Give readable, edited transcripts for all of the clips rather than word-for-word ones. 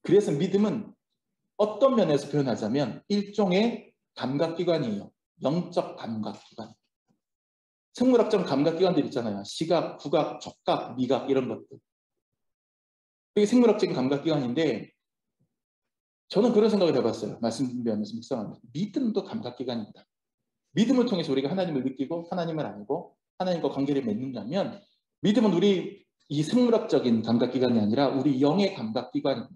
그래서 믿음은 어떤 면에서 표현하자면 일종의 감각기관이에요. 영적 감각기관. 생물학적 감각기관들 있잖아요. 시각, 후각, 촉각, 미각 이런 것들. 그게 생물학적인 감각기관인데 저는 그런 생각을 해봤어요. 말씀 준비하면서 묵상합니다. 믿음도 감각기관입니다. 믿음을 통해서 우리가 하나님을 느끼고 하나님을 알고 하나님과 관계를 맺는다면 믿음은 우리 이 생물학적인 감각기관이 아니라 우리 영의 감각기관입니다.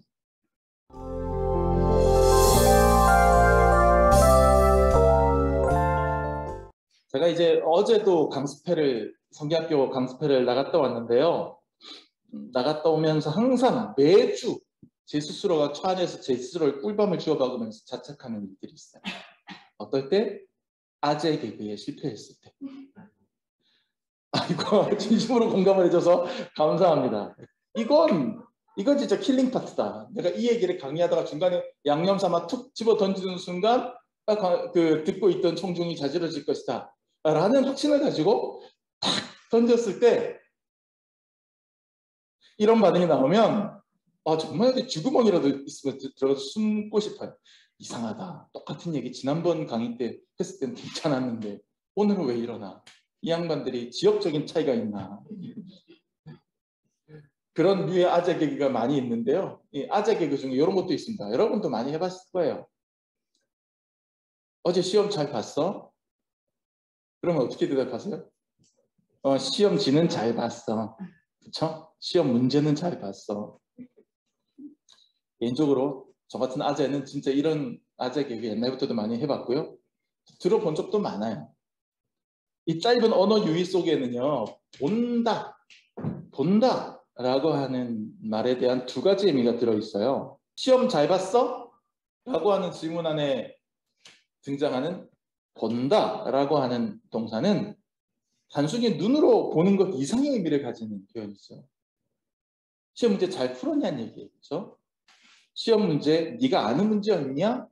제가 이제 어제도 성경학교 강습회를 나갔다 왔는데요. 나갔다 오면서 항상 매주 제 스스로가 차 안에서 제 스스로를 꿀밤을 쥐어박으면서 자책하는 일들이 있어요. 어떨 때? 아재 개그에 실패했을 때. 아이고, 진심으로 공감을 해줘서 감사합니다. 이건 진짜 킬링 파트다. 내가 이 얘기를 강의하다가 중간에 양념 삼아 툭 집어 던지는 순간 듣고 있던 청중이 자지러질 것이다 라는 확신을 가지고 탁 던졌을 때 이런 반응이 나오면 정말 쥐구멍이라도 있으면 들어가서 숨고 싶어요. 이상하다. 똑같은 얘기 지난번 강의 때 했을 때는 괜찮았는데 오늘은 왜 이러나. 이 양반들이 지역적인 차이가 있나. 그런 류의 아재 개그가 많이 있는데요. 이 아재 개그 중에 이런 것도 있습니다. 여러분도 많이 해봤을 거예요. 어제 시험 잘 봤어? 그러면 어떻게 대답하세요? 시험지는 잘 봤어. 그쵸? 시험 문제는 잘 봤어. 개인적으로 저 같은 아재는 진짜 이런 아재 개그 옛날부터도 많이 해봤고요. 들어본 적도 많아요. 이 짧은 언어 유희 속에는요. 본다 라고 하는 말에 대한 두 가지 의미가 들어있어요. 시험 잘 봤어? 라고 하는 질문 안에 등장하는 본다 라고 하는 동사는 단순히 눈으로 보는 것 이상의 의미를 가지는 표현이죠. 시험 문제 잘 풀었냐는 얘기예요. 그렇죠? 시험 문제 네가 아는 문제였냐?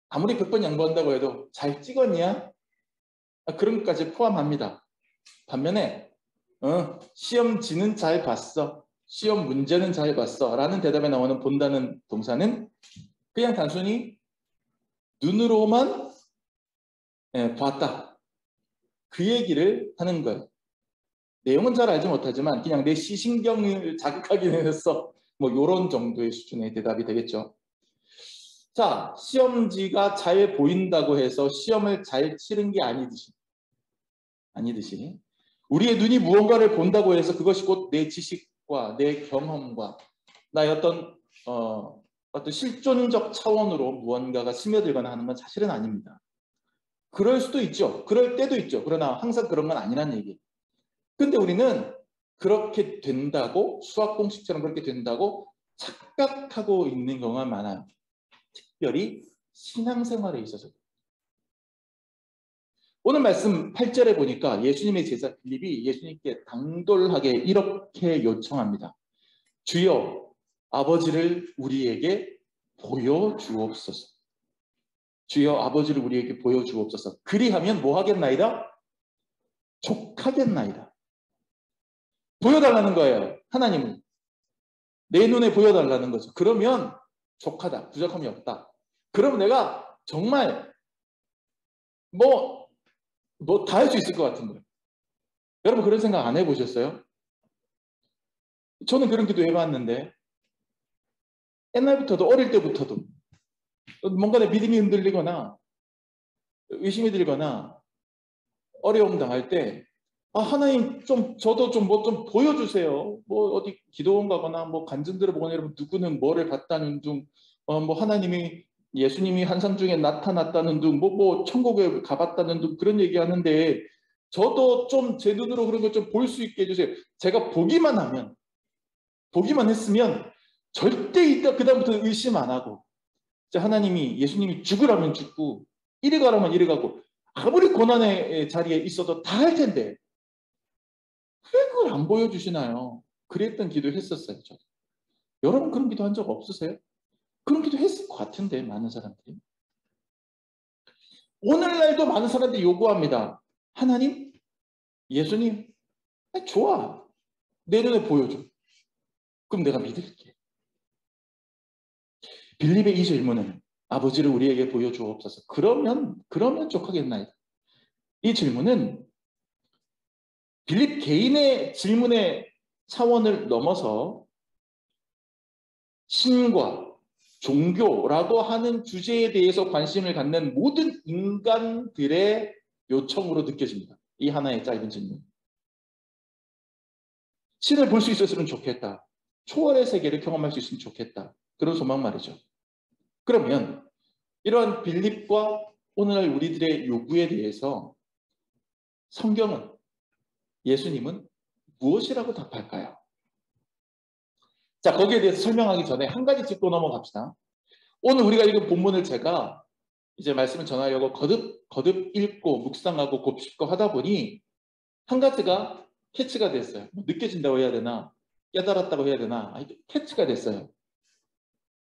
아무리 100번 양보한다고 해도 잘 찍었냐? 그런 것까지 포함합니다. 반면에 시험지는 잘 봤어. 시험 문제는 잘 봤어. 라는 대답에 나오는 본다는 동사는 그냥 단순히 눈으로만 봤다. 그 얘기를 하는 거예요. 내용은 잘 알지 못하지만 그냥 내 시신경을 자극하기 위해서 뭐 이런 정도의 수준의 대답이 되겠죠. 자, 시험지가 잘 보인다고 해서 시험을 잘 치른 게 아니듯이 우리의 눈이 무언가를 본다고 해서 그것이 곧 내 지식과 내 경험과 나의 어떤 실존적 차원으로 무언가가 스며들거나 하는 건 사실은 아닙니다. 그럴 수도 있죠. 그럴 때도 있죠. 그러나 항상 그런 건 아니란 얘기예요. 근데 우리는 그렇게 된다고 수학 공식처럼 그렇게 된다고 착각하고 있는 경우가 많아요. 특별히 신앙생활에 있어서. 오늘 말씀 8절에 보니까 예수님의 제자 빌립이 예수님께 당돌하게 이렇게 요청합니다. 주여 아버지를 우리에게 보여주옵소서. 주여 아버지를 우리에게 보여주옵소서. 그리하면 뭐 하겠나이다? 족하겠나이다. 보여달라는 거예요. 하나님은. 내 눈에 보여달라는 거죠. 그러면 족하다. 부족함이 없다. 그럼 내가 정말 다 할 수 있을 것 같은 거예요. 여러분 그런 생각 안 해보셨어요? 저는 그런 기도 해봤는데 옛날부터도 어릴 때부터도 뭔가 내 믿음이 흔들리거나 의심이 들거나 어려움 당할 때 하나님 저도 뭐 좀 보여주세요. 뭐 어디 기도원 가거나 뭐 간증 들어보거나 여러분 누구는 뭐를 봤다는 둥 뭐 하나님이 예수님이 한상 중에 나타났다는 둥 뭐 천국에 가봤다는 둥 그런 얘기하는데 저도 좀 제 눈으로 그런 걸 좀 볼 수 있게 해주세요. 제가 보기만 했으면 절대 이따 그다음부터 의심 안 하고 하나님이 예수님이 죽으라면 죽고 이리 가라면 이리 가고 아무리 고난의 자리에 있어도 다 할 텐데 왜 그걸 안 보여주시나요? 그랬던 기도 했었어요. 저도. 여러분 그런 기도 한 적 없으세요? 그런 기도 했을 것 같은데 많은 사람들이. 오늘날도 많은 사람들이 요구합니다. 하나님, 예수님, 좋아. 내 눈에 보여줘. 그럼 내가 믿을게. 빌립의 이 질문은 아버지를 우리에게 보여주옵소서. 그러면 족하겠나이다. 이 질문은 빌립 개인의 질문의 차원을 넘어서 신과 종교라고 하는 주제에 대해서 관심을 갖는 모든 인간들의 요청으로 느껴집니다. 이 하나의 짧은 질문. 신을 볼 수 있었으면 좋겠다. 초월의 세계를 경험할 수 있으면 좋겠다. 그런 소망 말이죠. 그러면 이러한 빌립과 오늘날 우리들의 요구에 대해서 성경은, 예수님은 무엇이라고 답할까요? 자, 거기에 대해서 설명하기 전에 한 가지 짚고 넘어갑시다. 오늘 우리가 읽은 본문을 제가 이제 말씀을 전하려고 거듭 읽고 묵상하고 곱씹고 하다 보니 한 가지가 캐치가 됐어요. 느껴진다고 해야 되나? 깨달았다고 해야 되나? 캐치가 됐어요.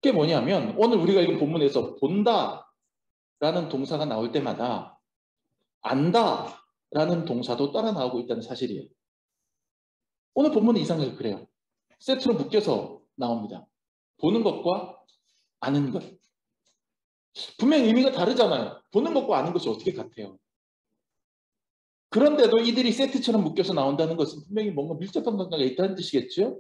그게 뭐냐면 오늘 우리가 읽은 본문에서 본다라는 동사가 나올 때마다 안다라는 동사도 따라 나오고 있다는 사실이에요. 오늘 본문은 이상하게 그래요. 세트로 묶여서 나옵니다. 보는 것과 아는 것. 분명히 의미가 다르잖아요. 보는 것과 아는 것이 어떻게 같아요? 그런데도 이들이 세트처럼 묶여서 나온다는 것은 분명히 뭔가 밀접한 관계가 있다는 뜻이겠죠?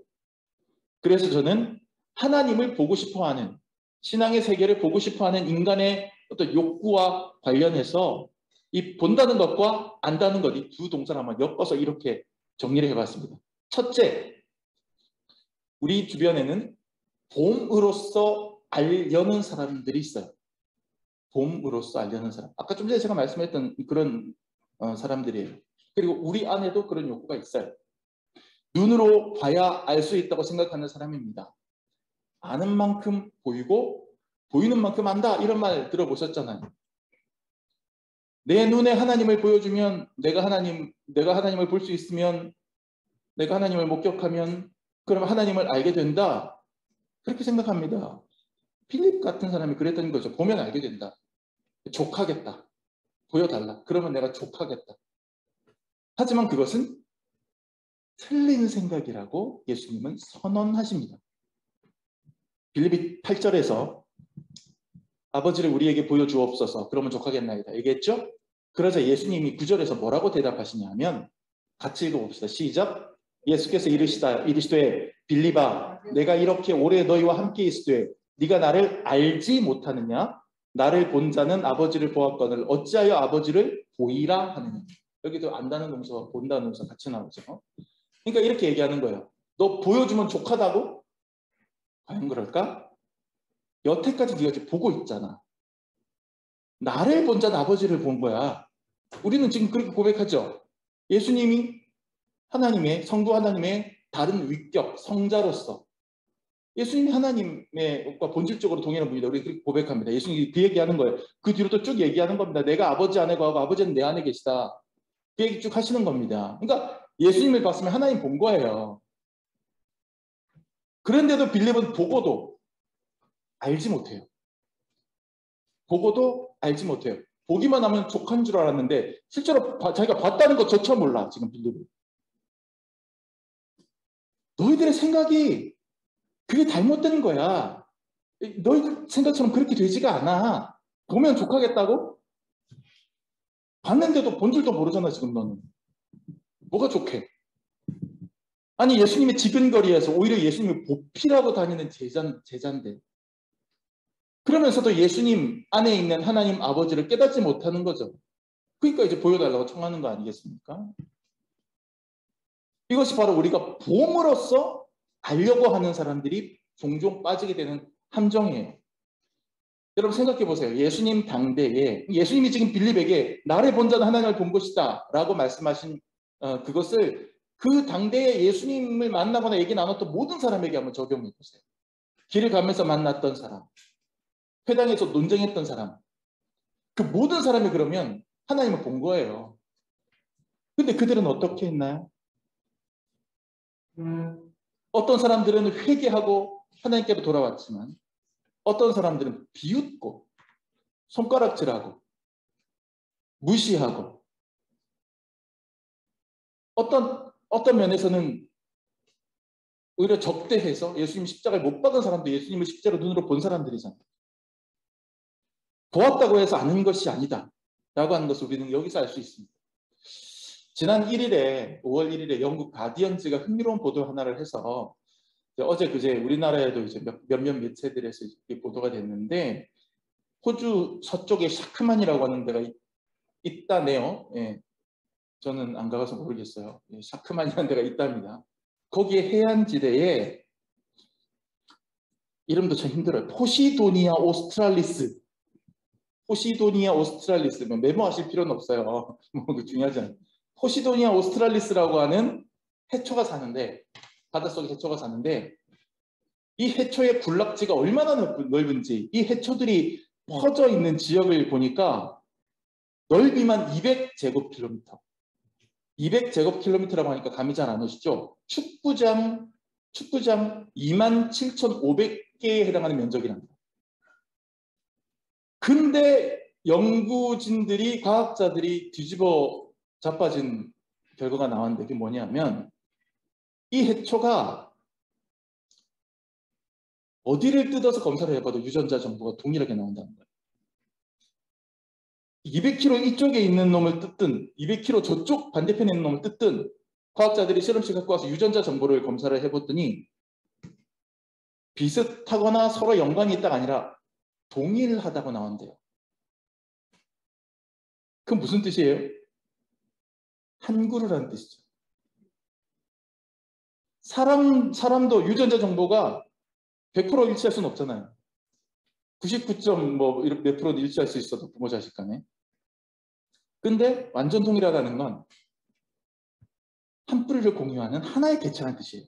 그래서 저는 하나님을 보고 싶어하는, 신앙의 세계를 보고 싶어하는 인간의 어떤 욕구와 관련해서 이 본다는 것과 안다는 것, 이 두 동사를 한번 엮어서 이렇게 정리를 해봤습니다. 첫째, 우리 주변에는 봄으로써 알려는 사람들이 있어요. 봄으로써 알려는 사람. 아까 좀 전에 제가 말씀했던 그런 사람들이에요. 그리고 우리 안에도 그런 욕구가 있어요. 눈으로 봐야 알 수 있다고 생각하는 사람입니다. 아는 만큼 보이고 보이는 만큼 안다. 이런 말 들어보셨잖아요. 내 눈에 하나님을 보여주면 내가 하나님을 볼 수 있으면, 내가 하나님을 목격하면 그러면 하나님을 알게 된다. 그렇게 생각합니다. 필립 같은 사람이 그랬던 거죠. 보면 알게 된다. 족하겠다. 보여달라. 그러면 내가 족하겠다. 하지만 그것은 틀린 생각이라고 예수님은 선언하십니다. 빌립이 8절에서 아버지를 우리에게 보여주옵소서. 그러면 족하겠나이다. 얘기했죠? 그러자 예수님이 9절에서 뭐라고 대답하시냐면 같이 읽어봅시다. 시작. 예수께서 이르시되 빌립아 내가 이렇게 오래 너희와 함께 있으되 네가 나를 알지 못하느냐? 나를 본 자는 아버지를 보았거늘 어찌하여 아버지를 보이라 하느냐? 여기도 안다는 동사와 본다는 동사 같이 나오죠. 그러니까 이렇게 얘기하는 거예요. 너 보여주면 족하다고? 과연 그럴까? 여태까지 네가 지금 보고 있잖아. 나를 본 자는 아버지를 본 거야. 우리는 지금 그렇게 고백하죠. 예수님이 하나님의, 성부 하나님의 다른 위격, 성자로서 예수님이 하나님의 본질적으로 동일한 분이다. 우리 그렇게 고백합니다. 예수님이 그 얘기하는 거예요. 그 뒤로 또 쭉 얘기하는 겁니다. 내가 아버지 안에 거하고 아버지는 내 안에 계시다. 그 얘기 쭉 하시는 겁니다. 그러니까 예수님을 봤으면 하나님 본 거예요. 그런데도 빌립은 보고도 알지 못해요. 보고도 알지 못해요. 보기만 하면 족한 줄 알았는데 실제로 자기가 봤다는 것조차 몰라. 지금 빌립은. 너희들의 생각이 그게 잘못된 거야. 너희들 생각처럼 그렇게 되지가 않아. 보면 족하겠다고? 봤는데도 본 줄도 모르잖아 지금 너는. 뭐가 좋게? 아니 예수님의 지근거리에서 오히려 예수님을 보필하고 다니는 제자인데 그러면서도 예수님 안에 있는 하나님 아버지를 깨닫지 못하는 거죠. 그러니까 이제 보여달라고 청하는 거 아니겠습니까? 이것이 바로 우리가 봄으로써 알려고 하는 사람들이 종종 빠지게 되는 함정이에요. 여러분 생각해 보세요. 예수님 당대에 예수님이 지금 빌립에게 나를 본 자는 하나님을 본 것이다 라고 말씀하신 그것을 그 당대에 예수님을 만나거나 얘기 나눴던 모든 사람에게 한번 적용해 보세요. 길을 가면서 만났던 사람, 회당에서 논쟁했던 사람, 그 모든 사람이 그러면 하나님을 본 거예요. 근데 그들은 어떻게 했나요? 어떤 사람들은 회개하고 하나님께로 돌아왔지만 어떤 사람들은 비웃고 손가락질하고 무시하고 어떤 면에서는 오히려 적대해서 예수님 십자가에 못 박은 사람도 예수님을 십자로 눈으로 본 사람들이잖아요. 보았다고 해서 아는 것이 아니다 라고 하는 것을 우리는 여기서 알 수 있습니다. 지난 1일에 5월 1일에 영국 가디언즈가 흥미로운 보도 하나를 해서 어제 그제 우리나라에도 이제 몇몇 매체들에서 보도가 됐는데 호주 서쪽에 샤크만이라고 하는 데가 있다네요. 예. 저는 안 가봐서 모르겠어요. 예, 샤크만이라는 데가 있답니다. 거기에 해안지대에 이름도 참 힘들어요. 포시도니아 오스트랄리스. 포시도니아 오스트랄리스. 메모하실 필요는 없어요. 뭐 중요하지 않아요. 포시도니아 오스트랄리스라고 하는 해초가 사는데 바닷속에 해초가 사는데 이 해초의 군락지가 얼마나 넓은지 이 해초들이 퍼져 있는 지역을 보니까 넓이만 200제곱킬로미터. 200제곱킬로미터라고 하니까 감이 잘 안 오시죠? 축구장 27,500개에 해당하는 면적이랍니다. 근데 연구진들이 과학자들이 뒤집어 자빠진 결과가 나왔는데 그게 뭐냐면 이 해초가 어디를 뜯어서 검사를 해봐도 유전자 정보가 동일하게 나온다는 거예요. 200km 이쪽에 있는 놈을 뜯든 200km 저쪽 반대편에 있는 놈을 뜯든 과학자들이 실험실 갖고 와서 유전자 정보를 검사를 해봤더니 비슷하거나 서로 연관이 있다가 아니라 동일하다고 나온대요. 그건 무슨 뜻이에요? 한 그루라는 뜻이죠. 사람도 유전자 정보가 100% 일치할 수는 없잖아요. 99.몇 프로 일치할 수 있어도 부모 자식 간에. 근데 완전 동일하다는 건 한 뿌리를 공유하는 하나의 개체라는 뜻이에요.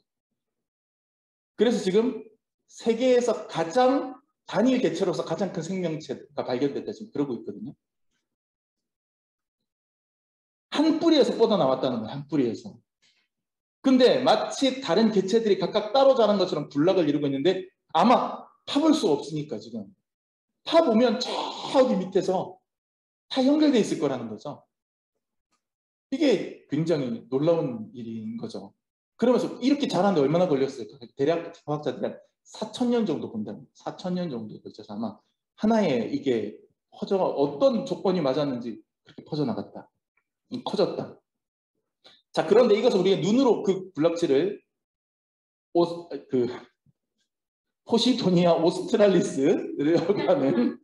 그래서 지금 세계에서 가장 단일 개체로서 가장 큰 생명체가 발견됐다 지금 그러고 있거든요. 한 뿌리에서 뻗어나왔다는 거예요. 한 뿌리에서. 근데 마치 다른 개체들이 각각 따로 자란 것처럼 군락을 이루고 있는데 아마 파볼 수가 없으니까 지금. 파보면 저기 밑에서 다 연결돼 있을 거라는 거죠. 이게 굉장히 놀라운 일인 거죠. 그러면서 이렇게 자라는데 얼마나 걸렸을까? 대략 과학자들이 한 4,000년 정도 본다면 4,000년 정도 걸쳐서 아마 하나의 이게 어떤 조건이 맞았는지 그렇게 퍼져나갔다. 커졌다. 자, 그런데 이것을 우리가 눈으로 그 군락지를 포시도니아 오스트랄리스라고 하는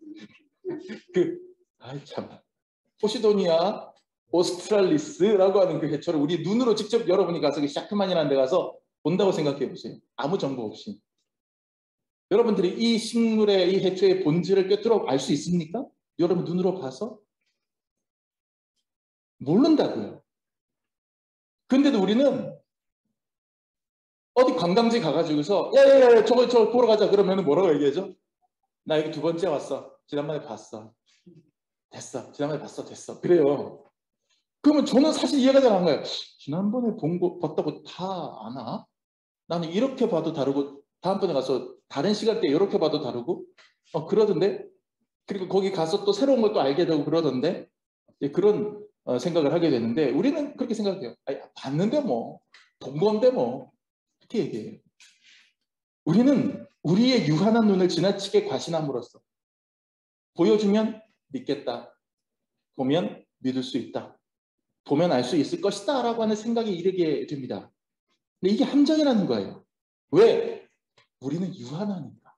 포시도니아 오스트랄리스라고 하는 그 해초를 우리 눈으로 직접 여러분이 가서 샤크만이라는 데 가서 본다고 생각해 보세요. 아무 정보 없이. 여러분들이 이 식물의 이 해초의 본질을 꿰뚫어 알 수 있습니까? 여러분 눈으로 봐서? 모른다고요. 근데도 우리는 어디 관광지 가가지고서 야야야 저거 보러 가자 그러면 뭐라고 얘기하죠? 나 여기 2번째 왔어. 지난번에 봤어. 됐어. 지난번에 봤어. 됐어. 그래요. 그러면 저는 사실 이해가 잘 안 가요. 지난번에 봤다고 다 아나? 나는 이렇게 봐도 다르고 다음번에 가서 다른 시간대에 이렇게 봐도 다르고 그러던데 그리고 거기 가서 또 새로운 걸 또 알게 되고 그러던데 그런 생각을 하게 되는데 우리는 그렇게 생각해요. 아니, 봤는데 뭐 본 건데 뭐 이렇게 얘기해요. 우리는 우리의 유한한 눈을 지나치게 과신함으로써 보여주면 믿겠다. 보면 믿을 수 있다. 보면 알 수 있을 것이다 라고 하는 생각에 이르게 됩니다. 근데 이게 함정이라는 거예요. 왜? 우리는 유한하니까.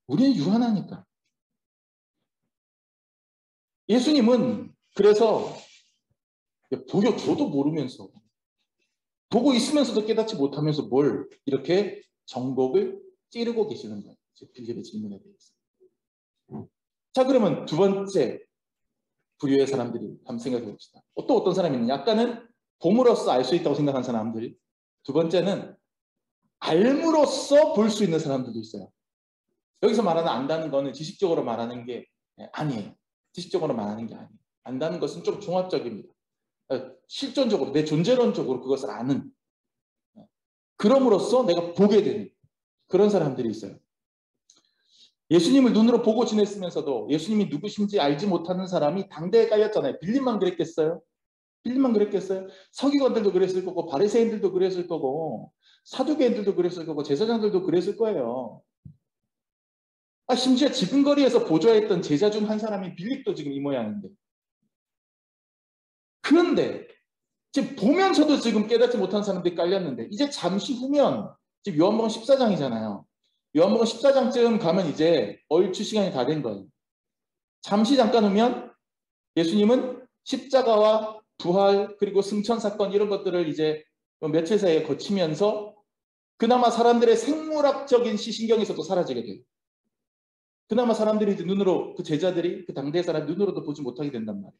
우리는 유한하니까. 예수님은 그래서 보여줘도 모르면서 보고 있으면서도 깨닫지 못하면서 뭘 이렇게 정복을 찌르고 계시는 거예요. 빌립의 질문에 대해서. 자, 그러면 두 번째 부류의 사람들이 한번 생각해 봅시다. 또 어떤 사람이 있느냐? 약간은 봄으로써 알 수 있다고 생각하는 사람들. 두 번째는 알므로써 볼 수 있는 사람들도 있어요. 여기서 말하는 안다는 거는 지식적으로 말하는 게 아니에요. 지식적으로 말하는 게 아니에요. 안다는 것은 좀 종합적입니다. 실존적으로, 내 존재론적으로 그것을 아는. 그럼으로써 내가 보게 되는 그런 사람들이 있어요. 예수님을 눈으로 보고 지냈으면서도 예수님이 누구신지 알지 못하는 사람이 당대에 깔렸잖아요. 빌립만 그랬겠어요? 빌립만 그랬겠어요? 서기관들도 그랬을 거고 바리새인들도 그랬을 거고 사두개인들도 그랬을 거고 제사장들도 그랬을 거예요. 심지어 지근거리에서 보좌했던 제자 중 한 사람이 빌립도 지금 이 모양인데. 그런데 지금 보면서도 지금 깨닫지 못한 사람들이 깔렸는데 이제 잠시 후면 지금 요한복음 14장이잖아요. 요한복음 14장쯤 가면 이제 얼추 시간이 다 된 거예요. 잠시 잠깐 후면 예수님은 십자가와 부활 그리고 승천 사건 이런 것들을 이제 며칠 사이에 거치면서 그나마 사람들의 생물학적인 시신경에서도 사라지게 돼요. 그나마 사람들이 눈으로 그 제자들이 그 당대의 사람 눈으로도 보지 못하게 된단 말이에요.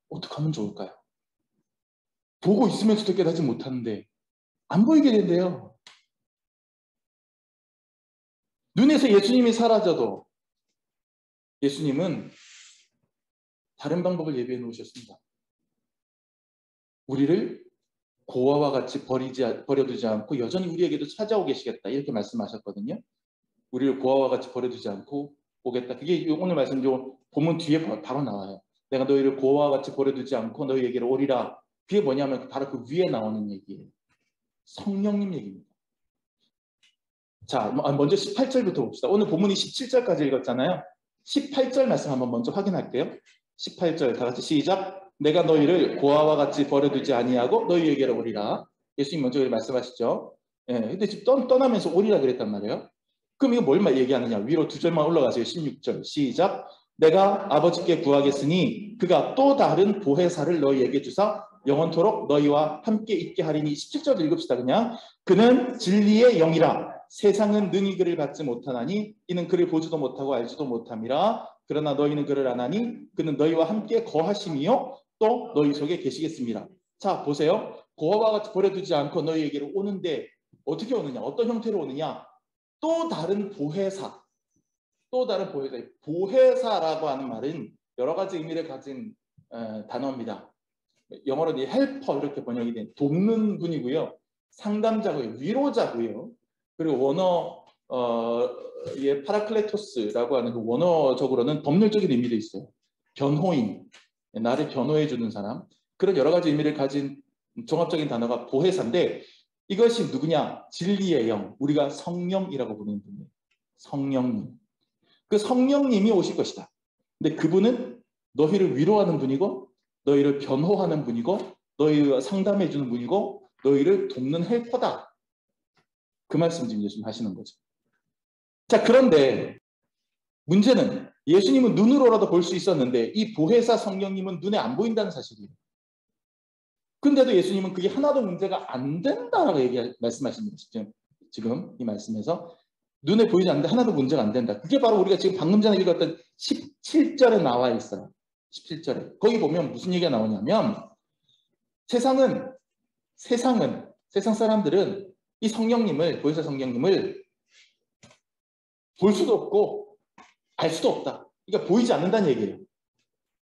어떻게 하면 좋을까요? 보고 있으면서도 깨닫지 못하는데 안 보이게 된대요. 눈에서 예수님이 사라져도 예수님은 다른 방법을 예비해 놓으셨습니다. 우리를 고아와 같이 버려두지 않고 여전히 우리에게도 찾아오 계시겠다 이렇게 말씀하셨거든요. 우리를 고아와 같이 버려두지 않고 오겠다. 그게 오늘 말씀 본문 뒤에 바로 나와요. 내가 너희를 고아와 같이 버려두지 않고 너희에게로 오리라. 그게 뭐냐면 바로 그 위에 나오는 얘기예요. 성령님 얘기입니다. 자, 먼저 18절부터 봅시다. 오늘 본문이 17절까지 읽었잖아요. 18절 말씀 한번 먼저 확인할게요. 18절 다 같이 시작. 내가 너희를 고아와 같이 버려두지 아니하고 너희에게로 오리라. 예수님 먼저 말씀하시죠. 근데 지금 떠나면서 오리라 그랬단 말이에요. 그럼 이거 뭘 얘기하느냐? 위로 두 절만 올라가세요. 16절 시작. 내가 아버지께 구하겠으니 그가 또 다른 보혜사를 너희에게 주사 영원토록 너희와 함께 있게 하리니. 17절 읽읍시다. 그냥 그는 진리의 영이라. 세상은 능히 그를 받지 못하나니 이는 그를 보지도 못하고 알지도 못함이라. 그러나 너희는 그를 아나니 그는 너희와 함께 거하심이요 또 너희 속에 계시겠습니다. 자 보세요. 고아와 같이 버려두지 않고 너희에게로 오는데 어떻게 오느냐? 어떤 형태로 오느냐? 또 다른 보혜사. 또 다른 보혜사. 보혜사라고 하는 말은 여러 가지 의미를 가진 단어입니다. 영어로 헬퍼 이렇게 번역이 된 돕는 분이고요. 상담자고요. 위로자고요. 그리고 원어의 파라클레토스라고 하는 그 원어적으로는 법률적인 의미도 있어요. 변호인, 나를 변호해 주는 사람. 그런 여러 가지 의미를 가진 종합적인 단어가 보혜사인데 이것이 누구냐? 진리의 영, 우리가 성령이라고 부르는 분이에요. 성령님. 그 성령님이 오실 것이다. 근데 그분은 너희를 위로하는 분이고 너희를 변호하는 분이고 너희와 상담해 주는 분이고 너희를 돕는 헬퍼다. 그 말씀 지금 예수님 하시는 거죠. 자, 그런데 문제는 예수님은 눈으로라도 볼 수 있었는데 이 보혜사 성령님은 눈에 안 보인다는 사실이에요. 근데도 예수님은 그게 하나도 문제가 안 된다라고 말씀하십니다. 지금 이 말씀에서 눈에 보이지 않는데 하나도 문제가 안 된다. 그게 바로 우리가 지금 방금 전에 읽었던 17절에 나와 있어요. 17절에. 거기 보면 무슨 얘기가 나오냐면 세상 사람들은 이 성령님을, 보혜사 성령님을 볼 수도 없고 알 수도 없다. 그러니까 보이지 않는다는 얘기예요.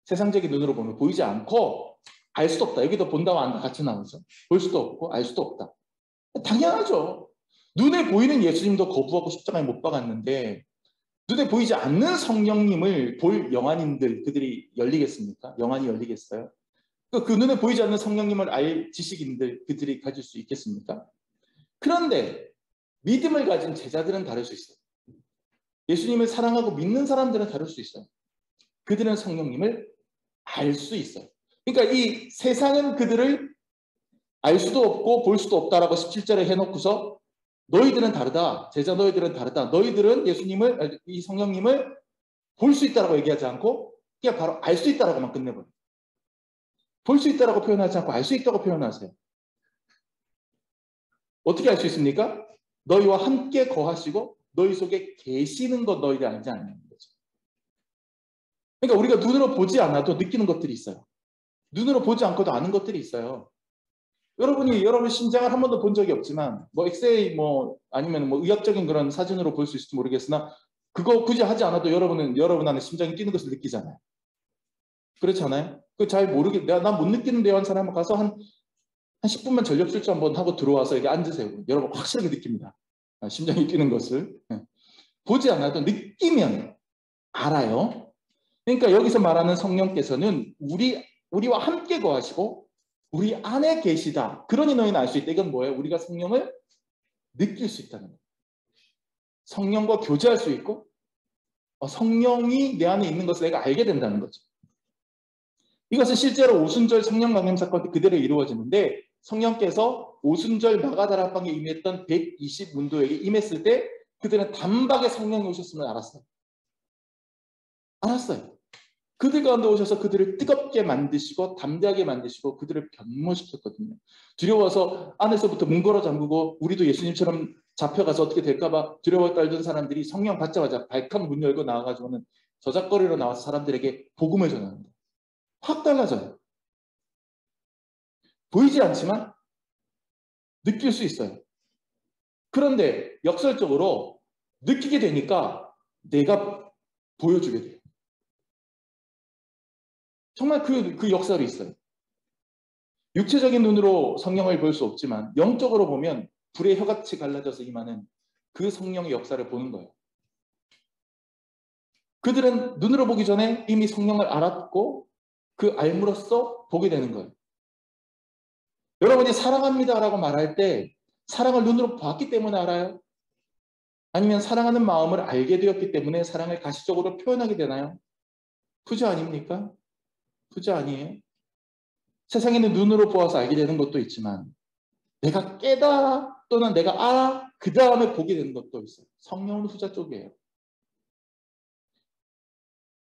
세상적인 눈으로 보면 보이지 않고 알 수도 없다. 여기도 본다와 안다 같이 나오죠. 볼 수도 없고 알 수도 없다. 당연하죠. 눈에 보이는 예수님도 거부하고 십자가에 못 박았는데 눈에 보이지 않는 성령님을 볼 영안인들 그들이 열리겠습니까? 영안이 열리겠어요? 그 눈에 보이지 않는 성령님을 알 지식인들 그들이 가질 수 있겠습니까? 그런데 믿음을 가진 제자들은 다를 수 있어요. 예수님을 사랑하고 믿는 사람들은 다를 수 있어요. 그들은 성령님을 알 수 있어요. 그러니까 이 세상은 그들을 알 수도 없고 볼 수도 없다라고 17절에 해놓고서 너희들은 다르다. 제자 너희들은 다르다. 너희들은 예수님을, 이 성령님을 볼 수 있다라고 얘기하지 않고 그냥 바로 알 수 있다라고만 끝내버려요. 볼 수 있다라고 표현하지 않고 알 수 있다고 표현하세요. 어떻게 알 수 있습니까? 너희와 함께 거하시고 너희 속에 계시는 것 너희들 알지 않는 거죠. 그러니까 우리가 눈으로 보지 않아도 느끼는 것들이 있어요. 눈으로 보지 않고도 아는 것들이 있어요. 여러분 심장을 한 번도 본 적이 없지만 엑스레이 아니면 의학적인 그런 사진으로 볼 수 있을지 모르겠으나 그거 굳이 하지 않아도 여러분 안에 심장이 뛰는 것을 느끼잖아요. 그렇지 않아요? 그 잘 모르게 난 못 느끼는데요 한 사람 가서 한 10분만 전력 질주 한번 하고 들어와서 이렇게 앉으세요. 여러분 확실하게 느낍니다. 심장이 뛰는 것을. 보지 않아도 느끼면 알아요. 그러니까 여기서 말하는 성령께서는 우리와 함께 거하시고 우리 안에 계시다. 그러니 너희는 알 수 있다. 이건 뭐예요? 우리가 성령을 느낄 수 있다는 거예요. 성령과 교제할 수 있고 성령이 내 안에 있는 것을 내가 알게 된다는 거죠. 이것은 실제로 오순절 성령 강림 사건 때 그대로 이루어지는데 성령께서 오순절 마가다락방에 임했던 120문도에게 임했을 때 그들은 단박에 성령이 오셨음을 알았어요. 알았어요. 그들 가운데 오셔서 그들을 뜨겁게 만드시고 담대하게 만드시고 그들을 변모시켰거든요. 두려워서 안에서부터 문걸어 잠그고 우리도 예수님처럼 잡혀가서 어떻게 될까봐 두려워 떨던 사람들이 성령 받자마자 발칵 문 열고 나와가지고는 저작거리로 나와서 사람들에게 복음을 전합니다. 확 달라져요. 보이지 않지만 느낄 수 있어요. 그런데 역설적으로 느끼게 되니까 내가 보여주게 돼요. 정말 그 역설이 있어요. 육체적인 눈으로 성령을 볼 수 없지만 영적으로 보면 불의 혀같이 갈라져서 임하는 그 성령의 역사를 보는 거예요. 그들은 눈으로 보기 전에 이미 성령을 알았고 그 알므로써 보게 되는 거예요. 여러분이 사랑합니다라고 말할 때 사랑을 눈으로 봤기 때문에 알아요? 아니면 사랑하는 마음을 알게 되었기 때문에 사랑을 가시적으로 표현하게 되나요? 후자 아닙니까? 후자 아니에요? 세상에는 눈으로 보아서 알게 되는 것도 있지만 내가 깨달아 또는 내가 알아 그 다음에 보게 되는 것도 있어요. 성령은 후자 쪽이에요.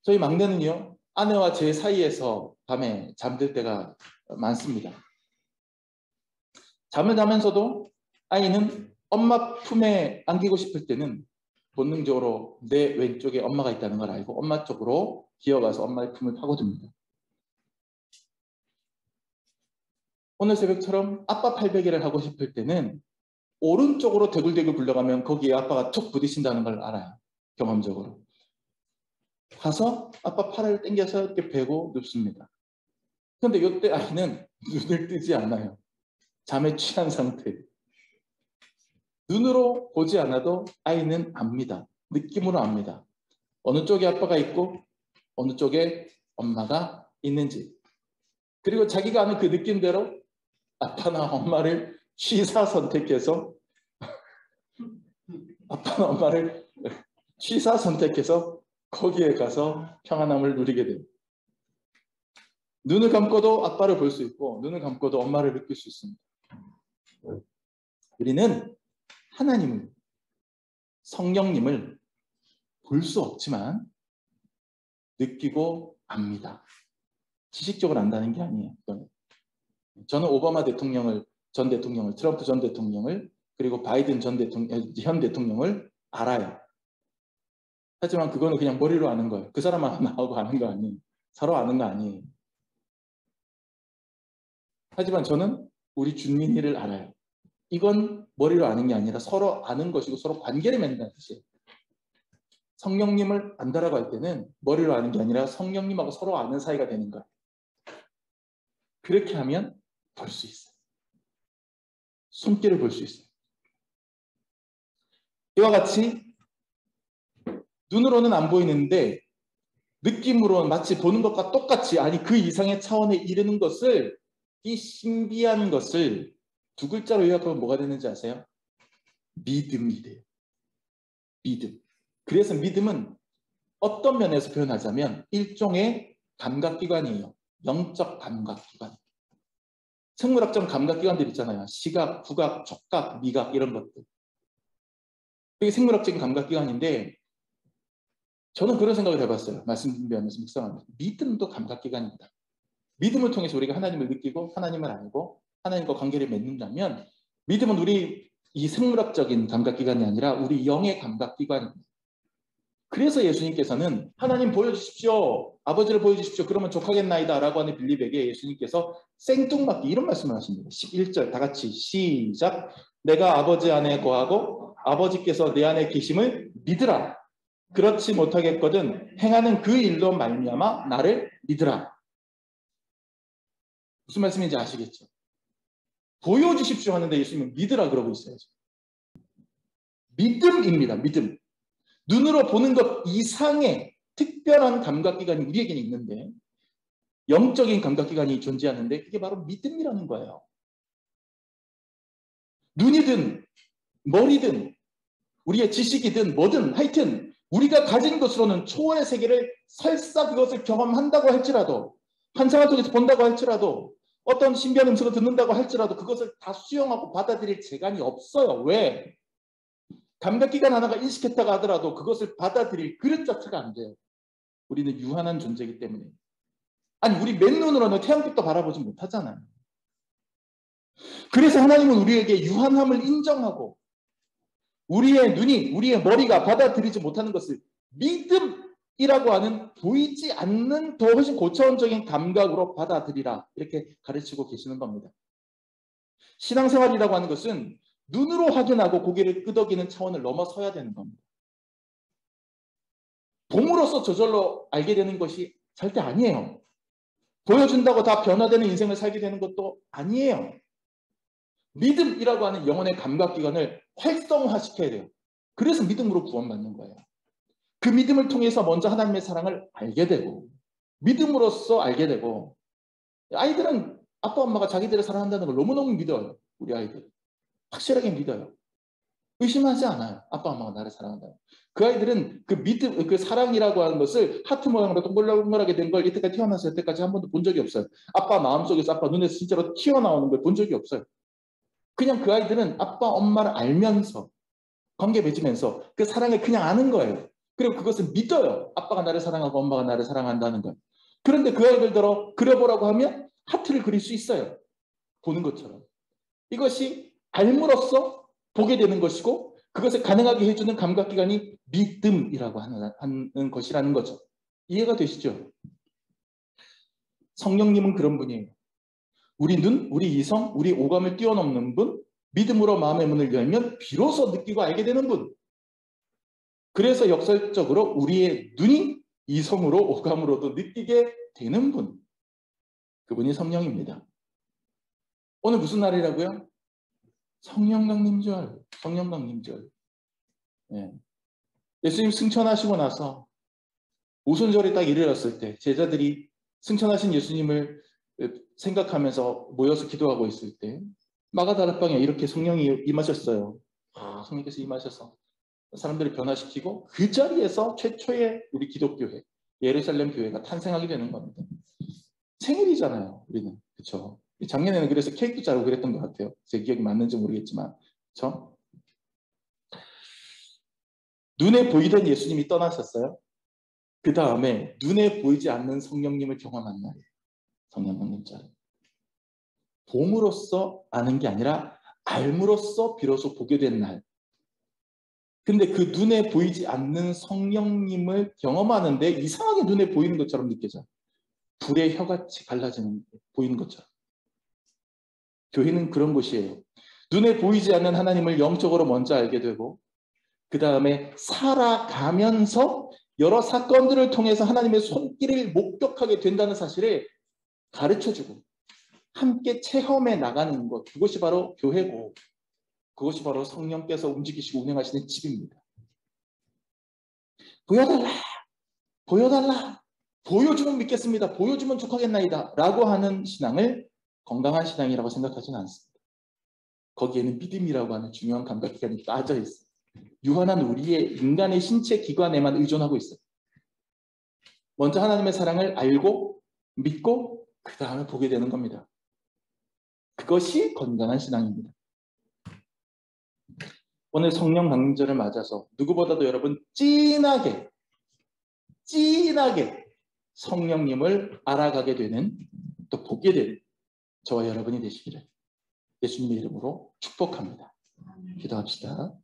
저희 막내는요. 아내와 제 사이에서 밤에 잠들 때가 많습니다. 잠을 자면서도 아이는 엄마 품에 안기고 싶을 때는 본능적으로 내 왼쪽에 엄마가 있다는 걸 알고 엄마 쪽으로 기어가서 엄마의 품을 파고듭니다. 오늘 새벽처럼 아빠 팔베개를 하고 싶을 때는 오른쪽으로 대굴대굴 굴러가면 거기에 아빠가 툭 부딪힌다는 걸 알아요. 경험적으로. 가서 아빠 팔을 당겨서 이렇게 베고 눕습니다. 그런데 이때 아이는 눈을 뜨지 않아요. 잠에 취한 상태. 눈으로 보지 않아도 아이는 압니다. 느낌으로 압니다. 어느 쪽에 아빠가 있고 어느 쪽에 엄마가 있는지. 그리고 자기가 아는 그 느낌대로 아빠나 엄마를 취사 선택해서 아빠나 엄마를 취사 선택해서 거기에 가서 평안함을 누리게 됩니다. 눈을 감고도 아빠를 볼 수 있고 눈을 감고도 엄마를 느낄 수 있습니다. 우리는 하나님을, 성령님을 볼 수 없지만 느끼고 압니다. 지식적으로 안다는 게 아니에요. 저는 오바마 대통령을, 전 대통령을, 트럼프 전 대통령을, 그리고 바이든 현 대통령을 알아요. 하지만 그거는 그냥 머리로 아는 거예요. 그 사람만 나하고 아는 거 아니에요. 서로 아는 거 아니에요. 하지만 저는 우리 주민이를 알아요. 이건 머리로 아는 게 아니라 서로 아는 것이고 서로 관계를 맺는다는 뜻이에요. 성령님을 안다라고 할 때는 머리로 아는 게 아니라 성령님하고 서로 아는 사이가 되는 거예요. 그렇게 하면 볼 수 있어요. 손길을 볼 수 있어요. 이와 같이 눈으로는 안 보이는데 느낌으로는 마치 보는 것과 똑같이 아니 그 이상의 차원에 이르는 것을 이 신비한 것을 두 글자로 요약하면 뭐가 되는지 아세요? 믿음이 돼요. 믿음. 그래서 믿음은 어떤 면에서 표현하자면 일종의 감각기관이에요. 영적 감각기관. 생물학적 감각기관들 있잖아요. 시각, 후각, 촉각, 미각 이런 것들. 이게 생물학적인 감각기관인데 저는 그런 생각을 해봤어요. 말씀 준비하면서 묵상하면서. 믿음도 감각기관입니다. 믿음을 통해서 우리가 하나님을 느끼고 하나님을 알고 하나님과 관계를 맺는다면 믿음은 우리 이 생물학적인 감각기관이 아니라 우리 영의 감각기관입니다. 그래서 예수님께서는 하나님 보여주십시오. 아버지를 보여주십시오. 그러면 족하겠나이다 라고 하는 빌립에게 예수님께서 생뚱맞게 이런 말씀을 하십니다. 11절 다 같이 시작. 내가 아버지 안에 거하고 아버지께서 내 안에 계심을 믿으라. 그렇지 못하겠거든 행하는 그 일로 말미암아 나를 믿으라. 무슨 말씀인지 아시겠죠? 보여주십시오 하는데 예수님은 믿으라 그러고 있어요. 믿음입니다. 믿음. 눈으로 보는 것 이상의 특별한 감각기관이 우리에게는 있는데 영적인 감각기관이 존재하는데 그게 바로 믿음이라는 거예요. 눈이든 머리든 우리의 지식이든 뭐든 하여튼 우리가 가진 것으로는 초월의 세계를 설사 그것을 경험한다고 할지라도 환상을 통해서 본다고 할지라도 어떤 신비한 음성을 듣는다고 할지라도 그것을 다 수용하고 받아들일 재간이 없어요. 왜? 감각기관 하나가 인식했다가 하더라도 그것을 받아들일 그릇 자체가 안 돼요. 우리는 유한한 존재이기 때문에. 아니 우리 맨눈으로는 태양빛도 바라보지 못하잖아요. 그래서 하나님은 우리에게 유한함을 인정하고 우리의 눈이 우리의 머리가 받아들이지 못하는 것을 믿음이라고 하는 보이지 않는 더 훨씬 고차원적인 감각으로 받아들이라 이렇게 가르치고 계시는 겁니다. 신앙생활이라고 하는 것은 눈으로 확인하고 고개를 끄덕이는 차원을 넘어서야 되는 겁니다. 봄으로써 저절로 알게 되는 것이 절대 아니에요. 보여준다고 다 변화되는 인생을 살게 되는 것도 아니에요. 믿음이라고 하는 영혼의 감각기관을 활성화시켜야 돼요. 그래서 믿음으로 구원받는 거예요. 그 믿음을 통해서 먼저 하나님의 사랑을 알게 되고 믿음으로써 알게 되고 아이들은 아빠 엄마가 자기들을 사랑한다는 걸 너무너무 믿어요. 우리 아이들 확실하게 믿어요. 의심하지 않아요. 아빠 엄마가 나를 사랑한다. 그 아이들은 그 믿음, 그 사랑이라고 하는 것을 하트 모양으로 동글동글하게 된 걸 이때까지 태어나서 여태까지 한 번도 본 적이 없어요. 아빠 마음속에서 아빠 눈에서 진짜로 튀어나오는 걸 본 적이 없어요. 그냥 그 아이들은 아빠 엄마를 알면서 관계 맺으면서 그 사랑을 그냥 아는 거예요. 그리고 그것을 믿어요. 아빠가 나를 사랑하고 엄마가 나를 사랑한다는 걸. 그런데 그 아이들더러 그려보라고 하면 하트를 그릴 수 있어요. 보는 것처럼. 이것이 알므로써 보게 되는 것이고 그것을 가능하게 해주는 감각기관이 믿음이라고 하는 것이라는 거죠. 이해가 되시죠? 성령님은 그런 분이에요. 우리 눈, 우리 이성, 우리 오감을 뛰어넘는 분, 믿음으로 마음의 문을 열면 비로소 느끼고 알게 되는 분. 그래서 역설적으로 우리의 눈이 이성으로 오감으로도 느끼게 되는 분. 그분이 성령입니다. 오늘 무슨 날이라고요? 성령강림절. 성령강림절. 예. 예수님 승천하시고 나서 오순절에 딱 이르렀을 때 제자들이 승천하신 예수님을 생각하면서 모여서 기도하고 있을 때 마가다락방에 이렇게 성령이 임하셨어요. 성령께서 임하셔서 사람들을 변화시키고 그 자리에서 최초의 우리 기독교회, 예루살렘 교회가 탄생하게 되는 겁니다. 생일이잖아요, 우리는. 그렇죠? 작년에는 그래서 케이크도 자르고 그랬던 것 같아요. 제 기억이 맞는지 모르겠지만. 그렇죠? 눈에 보이던 예수님이 떠나셨어요. 그 다음에 눈에 보이지 않는 성령님을 경험한 날이에요. 성령님자를. 봄으로써 아는 게 아니라 알므로써 비로소 보게 된 날. 근데 그 눈에 보이지 않는 성령님을 경험하는데 이상하게 눈에 보이는 것처럼 느껴져요. 불의 혀같이 갈라지는 보이는 것처럼. 교회는 그런 곳이에요. 눈에 보이지 않는 하나님을 영적으로 먼저 알게 되고 그 다음에 살아가면서 여러 사건들을 통해서 하나님의 손길을 목격하게 된다는 사실을 가르쳐주고 함께 체험해 나가는 것, 그것이 바로 교회고 그것이 바로 성령께서 움직이시고 운행하시는 집입니다. 보여달라, 보여달라, 보여주면 믿겠습니다, 보여주면 족하겠나이다 라고 하는 신앙을 건강한 신앙이라고 생각하지는 않습니다. 거기에는 믿음이라고 하는 중요한 감각기관이 빠져 있어요. 유한한 우리의 인간의 신체 기관에만 의존하고 있어요. 먼저 하나님의 사랑을 알고 믿고 그 다음에 보게 되는 겁니다. 그것이 건강한 신앙입니다. 오늘 성령 강림절을 맞아서 누구보다도 여러분 진하게 성령님을 알아가게 되는, 또 보게 되는 저와 여러분이 되시기를 예수님의 이름으로 축복합니다. 기도합시다.